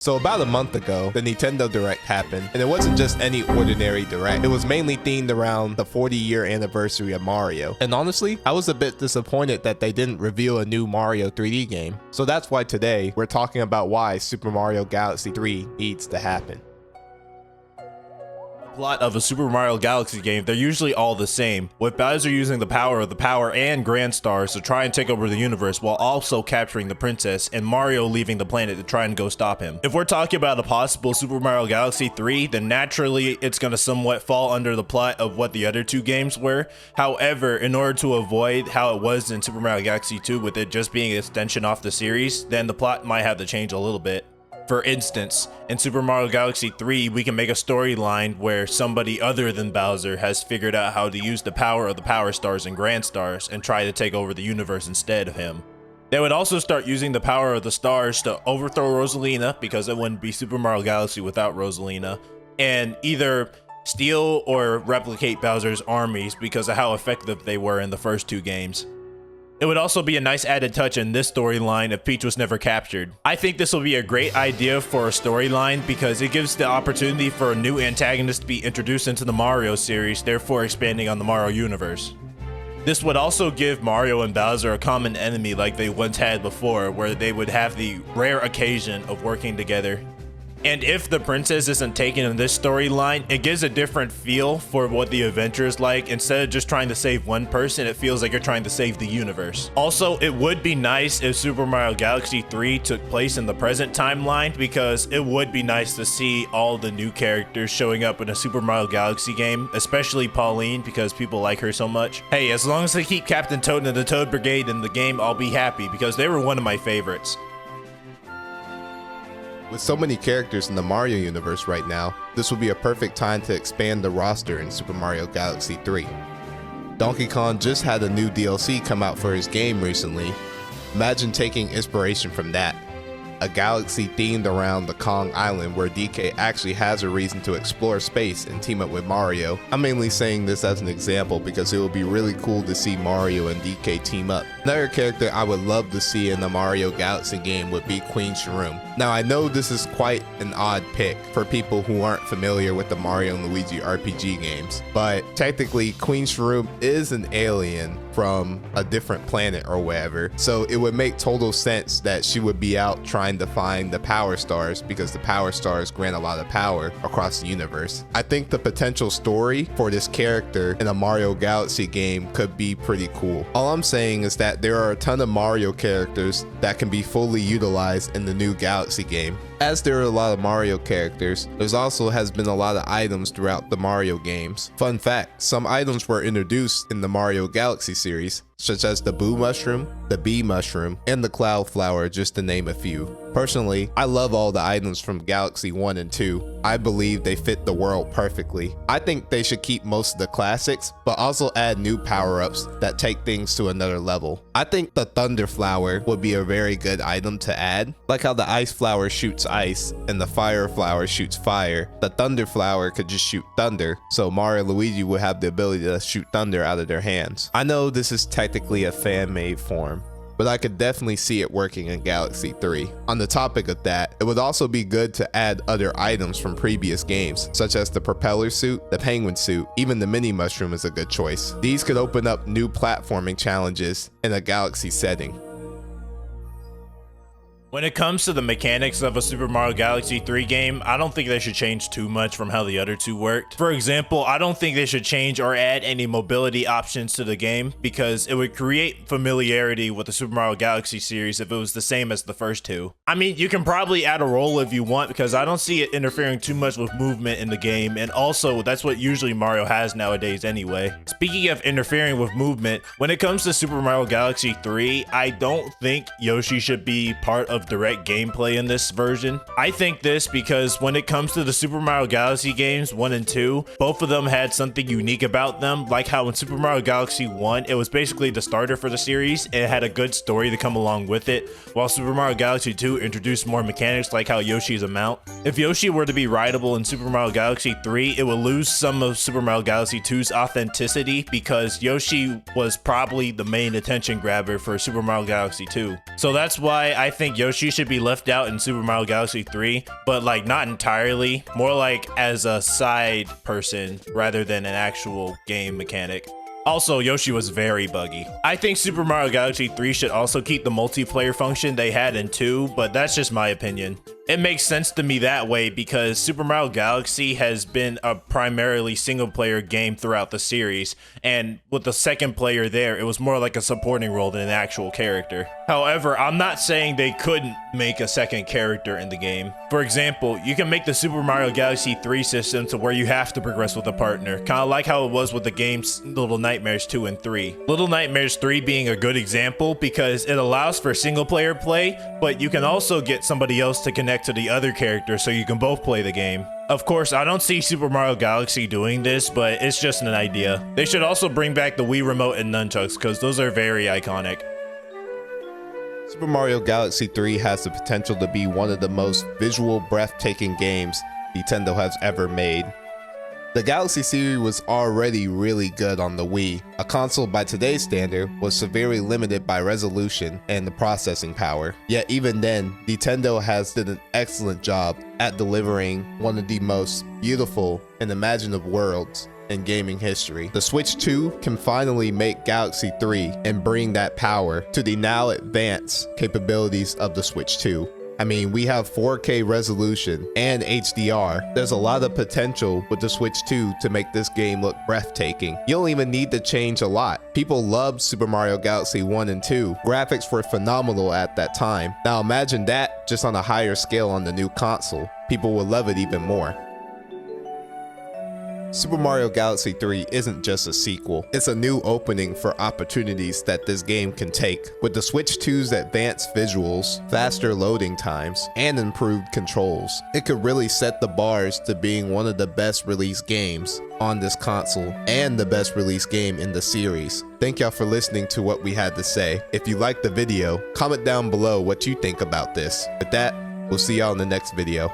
So about a month ago, the Nintendo Direct happened, and it wasn't just any ordinary Direct. It was mainly themed around the 40-year anniversary of Mario. And honestly, I was a bit disappointed that they didn't reveal a new Mario 3D game. So that's why today, we're talking about why Super Mario Galaxy 3 needs to happen. Plot of a Super Mario Galaxy game, they're usually all the same, with Bowser using the power of the Power and Grand Stars to try and take over the universe while also capturing the princess, and Mario leaving the planet to try and go stop him. If we're talking about a possible Super Mario Galaxy 3, then naturally it's going to somewhat fall under the plot of what the other two games were. However, in order to avoid how it was in Super Mario Galaxy 2 with it just being an extension off the series, then the plot might have to change a little bit. For instance, in Super Mario Galaxy 3, we can make a storyline where somebody other than Bowser has figured out how to use the power of the Power Stars and Grand Stars and try to take over the universe instead of him. They would also start using the power of the stars to overthrow Rosalina, because it wouldn't be Super Mario Galaxy without Rosalina, and either steal or replicate Bowser's armies because of how effective they were in the first two games. It would also be a nice added touch in this storyline if Peach was never captured. I think this will be a great idea for a storyline because it gives the opportunity for a new antagonist to be introduced into the Mario series, therefore expanding on the Mario universe. This would also give Mario and Bowser a common enemy like they once had before, where they would have the rare occasion of working together. And if the princess isn't taken in this storyline, it gives a different feel for what the adventure is like. Instead of just trying to save one person, it feels like you're trying to save the universe. Also, it would be nice if Super Mario Galaxy 3 took place in the present timeline, because it would be nice to see all the new characters showing up in a Super Mario Galaxy game, especially Pauline, because people like her so much. Hey, as long as they keep Captain Toad and the Toad Brigade in the game, I'll be happy, because they were one of my favorites. With so many characters in the Mario universe right now, this would be a perfect time to expand the roster in Super Mario Galaxy 3. Donkey Kong just had a new DLC come out for his game recently. Imagine taking inspiration from that. A galaxy themed around the Kong Island where DK actually has a reason to explore space and team up with Mario. I'm mainly saying this as an example because it would be really cool to see Mario and DK team up. Another character I would love to see in the Mario Galaxy game would be Queen Shroom. Now I know this is quite an odd pick for people who aren't familiar with the Mario and Luigi RPG games, but technically Queen Shroom is an alien from a different planet or whatever, so it would make total sense that she would be out trying to find the Power Stars because the Power Stars grant a lot of power across the universe. I think the potential story for this character in a Mario Galaxy game could be pretty cool. All I'm saying is that there are a ton of Mario characters that can be fully utilized in the new Galaxy game. As there are a lot of Mario characters, there's also has been a lot of items throughout the Mario games. Fun fact, some items were introduced in the Mario Galaxy series, such as the Boo Mushroom, the Bee Mushroom, and the Cloud Flower, just to name a few. Personally, I love all the items from Galaxy 1 and 2. I believe they fit the world perfectly. I think they should keep most of the classics, but also add new power-ups that take things to another level. I think the Thunder Flower would be a very good item to add. Like how the Ice Flower shoots ice and the Fire Flower shoots fire, the Thunder Flower could just shoot thunder, so Mario and Luigi would have the ability to shoot thunder out of their hands. I know this is technically a fan-made form, but I could definitely see it working in Galaxy 3. On the topic of that, it would also be good to add other items from previous games, such as the propeller suit, the penguin suit, even the mini mushroom is a good choice. These could open up new platforming challenges in a Galaxy setting. When it comes to the mechanics of a Super Mario Galaxy 3 game, I don't think they should change too much from how the other two worked. For example, I don't think they should change or add any mobility options to the game because it would create familiarity with the Super Mario Galaxy series if it was the same as the first two. I mean, you can probably add a roll if you want because I don't see it interfering too much with movement in the game, and also that's what usually Mario has nowadays anyway. Speaking of interfering with movement, when it comes to Super Mario Galaxy 3, I don't think Yoshi should be part of direct gameplay in this version. I think this because when it comes to the Super Mario Galaxy games 1 and 2, both of them had something unique about them, like how in Super Mario Galaxy 1, it was basically the starter for the series and it had a good story to come along with it, while Super Mario Galaxy 2 introduced more mechanics like how Yoshi is a mount. If Yoshi were to be rideable in Super Mario Galaxy 3, it would lose some of Super Mario Galaxy 2's authenticity because Yoshi was probably the main attention grabber for Super Mario Galaxy 2. So that's why I think Yoshi Yoshi should be left out in Super Mario Galaxy 3, but like not entirely, more like as a side person rather than an actual game mechanic. Also, Yoshi was very buggy. I think Super Mario Galaxy 3 should also keep the multiplayer function they had in 2, but that's just my opinion. It makes sense to me that way because Super Mario Galaxy has been a primarily single player game throughout the series, and with the second player there, it was more like a supporting role than an actual character. However, I'm not saying they couldn't make a second character in the game. For example, you can make the Super Mario Galaxy 3 system to where you have to progress with a partner, kind of like how it was with the games Little Nightmares 2 and 3. Little Nightmares 3 being a good example because it allows for single player play, but you can also get somebody else to connect to the other character so you can both play the game. Of course, I don't see Super Mario Galaxy doing this, but it's just an idea. They should also bring back the Wii Remote and nunchucks because those are very iconic. Super Mario Galaxy 3 has the potential to be one of the most visual, breathtaking games Nintendo has ever made. The Galaxy series was already really good on the Wii. A console by today's standard was severely limited by resolution and the processing power. Yet even then, Nintendo has did an excellent job at delivering one of the most beautiful and imaginative worlds in gaming history. The Switch 2 can finally make Galaxy 3 and bring that power to the now advanced capabilities of the Switch 2. I mean, we have 4K resolution and HDR. There's a lot of potential with the Switch 2 to make this game look breathtaking. You don't even need to change a lot. People loved Super Mario Galaxy 1 and 2. Graphics were phenomenal at that time. Now imagine that just on a higher scale on the new console. People will love it even more. Super Mario Galaxy 3 isn't just a sequel, it's a new opening for opportunities that this game can take. With the Switch 2's advanced visuals, faster loading times, and improved controls, it could really set the bars to being one of the best released games on this console and the best released game in the series. Thank y'all for listening to what we had to say. If you liked the video, comment down below what you think about this. With that, we'll see y'all in the next video.